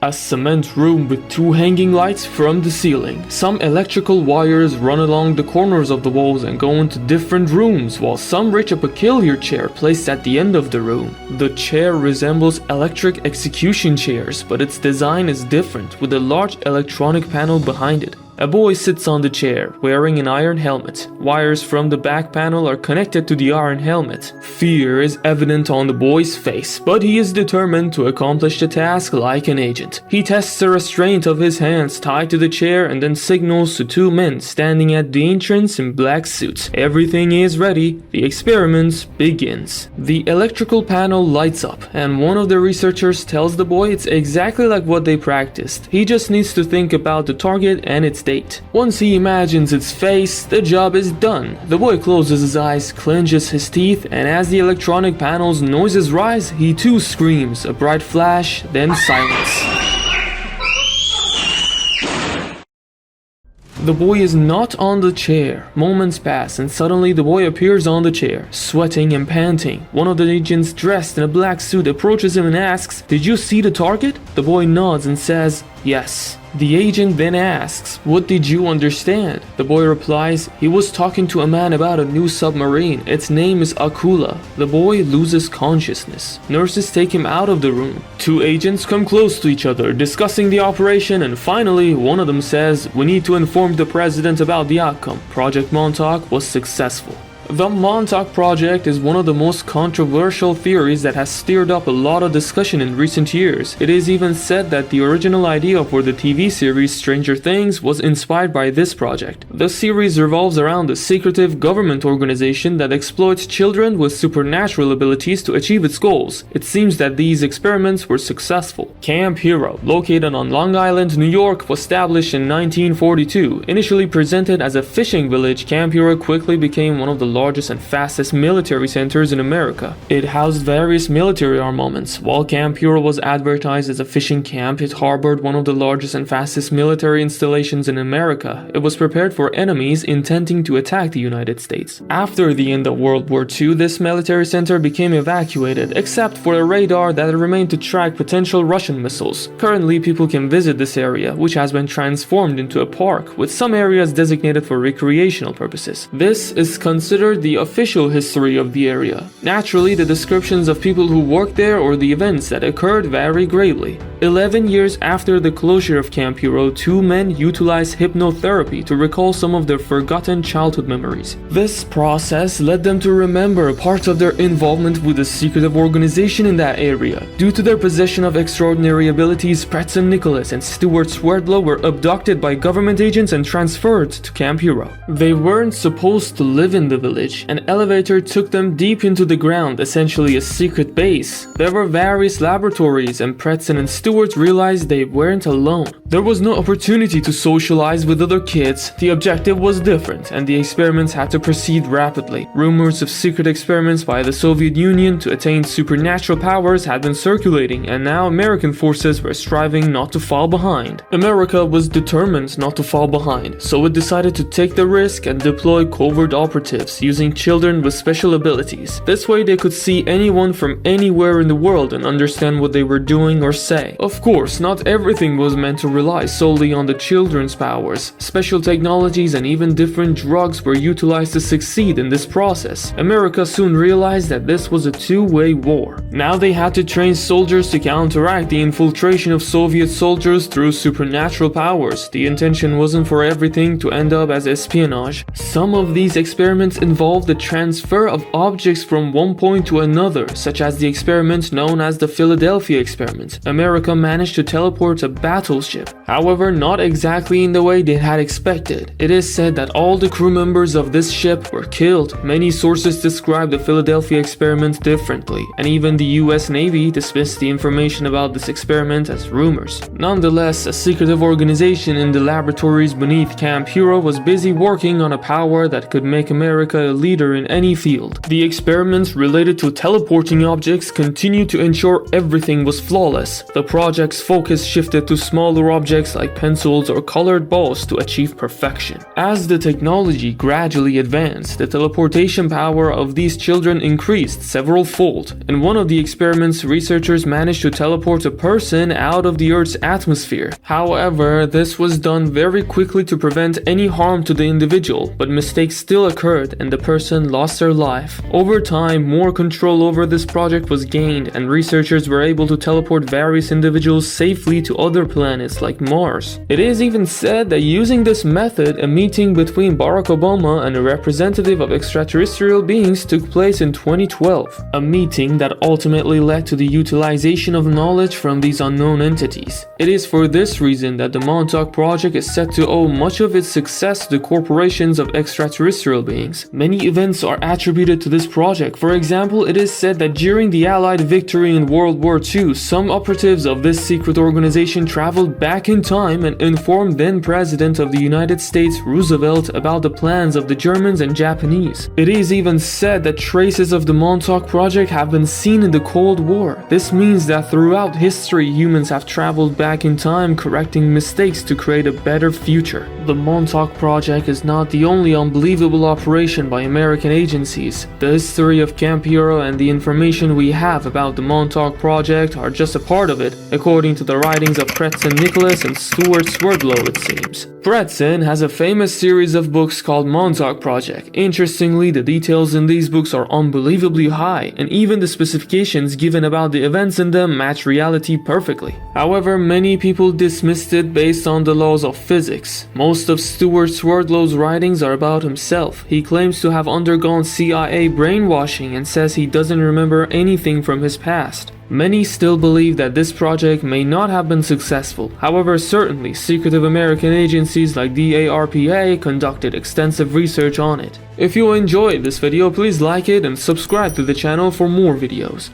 A cement room with 2 hanging lights from the ceiling. Some electrical wires run along the corners of the walls and go into different rooms, while some reach a peculiar chair placed at the end of the room. The chair resembles electric execution chairs, but its design is different, with a large electronic panel behind it. A boy sits on the chair, wearing an iron helmet. Wires from the back panel are connected to the iron helmet. Fear is evident on the boy's face, but he is determined to accomplish the task like an agent. He tests the restraint of his hands tied to the chair and then signals to 2 men standing at the entrance in black suits. Everything is ready. The experiment begins. The electrical panel lights up, and one of the researchers tells the boy it's exactly like what they practiced. He just needs to think about the target and its date. Once he imagines its face, the job is done. The boy closes his eyes, clenches his teeth, and as the electronic panel's noises rise, he too screams. A bright flash, then silence. The boy is not on the chair. Moments pass and suddenly the boy appears on the chair, sweating and panting. One of the agents dressed in a black suit approaches him and asks, "Did you see the target?" The boy nods and says, "Yes." The agent then asks, "What did you understand?" The boy replies, "He was talking to a man about a new submarine. Its name is Akula." The boy loses consciousness. Nurses take him out of the room. 2 agents come close to each other, discussing the operation, and finally, one of them says, "We need to inform the president about the outcome. Project Montauk was successful." The Montauk Project is one of the most controversial theories that has stirred up a lot of discussion in recent years. It is even said that the original idea for the TV series Stranger Things was inspired by this project. The series revolves around a secretive government organization that exploits children with supernatural abilities to achieve its goals. It seems that these experiments were successful. Camp Hero, located on Long Island, New York, was established in 1942. Initially presented as a fishing village, Camp Hero quickly became one of the largest and fastest military centers in America. It housed various military armaments. While Camp Hero was advertised as a fishing camp, it harbored one of the largest and fastest military installations in America. It was prepared for enemies intending to attack the United States. After the end of World War II, this military center became evacuated, except for a radar that remained to track potential Russian missiles. Currently, people can visit this area, which has been transformed into a park, with some areas designated for recreational purposes. This is considered the official history of the area. Naturally, the descriptions of people who worked there or the events that occurred vary greatly. 11 years after the closure of Camp Hero, 2 men utilized hypnotherapy to recall some of their forgotten childhood memories. This process led them to remember parts of their involvement with a secretive organization in that area. Due to their possession of extraordinary abilities, Preston Nicholas and Stuart Swerdlow were abducted by government agents and transferred to Camp Hero. They weren't supposed to live in the village. An elevator took them deep into the ground, essentially a secret base. There were various laboratories, and Preston and Stewart realized they weren't alone. There was no opportunity to socialize with other kids. The objective was different, and the experiments had to proceed rapidly. Rumors of secret experiments by the Soviet Union to attain supernatural powers had been circulating, and now American forces were striving not to fall behind. America was determined not to fall behind, so it decided to take the risk and deploy covert operatives using children with special abilities. This way they could see anyone from anywhere in the world and understand what they were doing or say. Of course, not everything was meant to rely solely on the children's powers. Special technologies and even different drugs were utilized to succeed in this process. America soon realized that this was a two-way war. Now they had to train soldiers to counteract the infiltration of Soviet soldiers through supernatural powers. The intention wasn't for everything to end up as espionage. Some of these experiments involved the transfer of objects from one point to another, such as the experiment known as the Philadelphia experiment. America managed to teleport a battleship, however not exactly in the way they had expected. It is said that all the crew members of this ship were killed. Many sources describe the Philadelphia experiment differently, and even the US Navy dismissed the information about this experiment as rumors. Nonetheless, a secretive organization in the laboratories beneath Camp Hero was busy working on a power that could make America a leader in any field. The experiments related to teleporting objects continued to ensure everything was flawless. The project's focus shifted to smaller objects like pencils or colored balls to achieve perfection. As the technology gradually advanced, the teleportation power of these children increased several-fold. In one of the experiments, researchers managed to teleport a person out of the Earth's atmosphere. However, this was done very quickly to prevent any harm to the individual, but mistakes still occurred and the person lost their life. Over time, more control over this project was gained and researchers were able to teleport various individuals safely to other planets like Mars. It is even said that using this method, a meeting between Barack Obama and a representative of extraterrestrial beings took place in 2012, a meeting that ultimately led to the utilization of knowledge from these unknown entities. It is for this reason that the Montauk Project is said to owe much of its success to the corporations of extraterrestrial beings. Many events are attributed to this project. For example, it is said that during the Allied victory in World War II, some operatives of this secret organization traveled back in time and informed then President of the United States, Roosevelt, about the plans of the Germans and Japanese. It is even said that traces of the Montauk Project have been seen in the Cold War. This means that throughout history, humans have traveled back in time, correcting mistakes to create a better future. The Montauk Project is not the only unbelievable operation by American agencies. The history of Camp Hero and the information we have about the Montauk Project are just a part of it, according to the writings of Preston Nicholas and Stuart Swerdlow, it seems. Preston has a famous series of books called Montauk Project. Interestingly, the details in these books are unbelievably high, and even the specifications given about the events in them match reality perfectly. However, many people dismissed it based on the laws of physics. Most of Stuart Swerdlow's writings are about himself. He claims to have undergone CIA brainwashing and says he doesn't remember anything from his past. Many still believe that this project may not have been successful. However, certainly secretive American agencies like DARPA conducted extensive research on it. If you enjoyed this video, please like it and subscribe to the channel for more videos.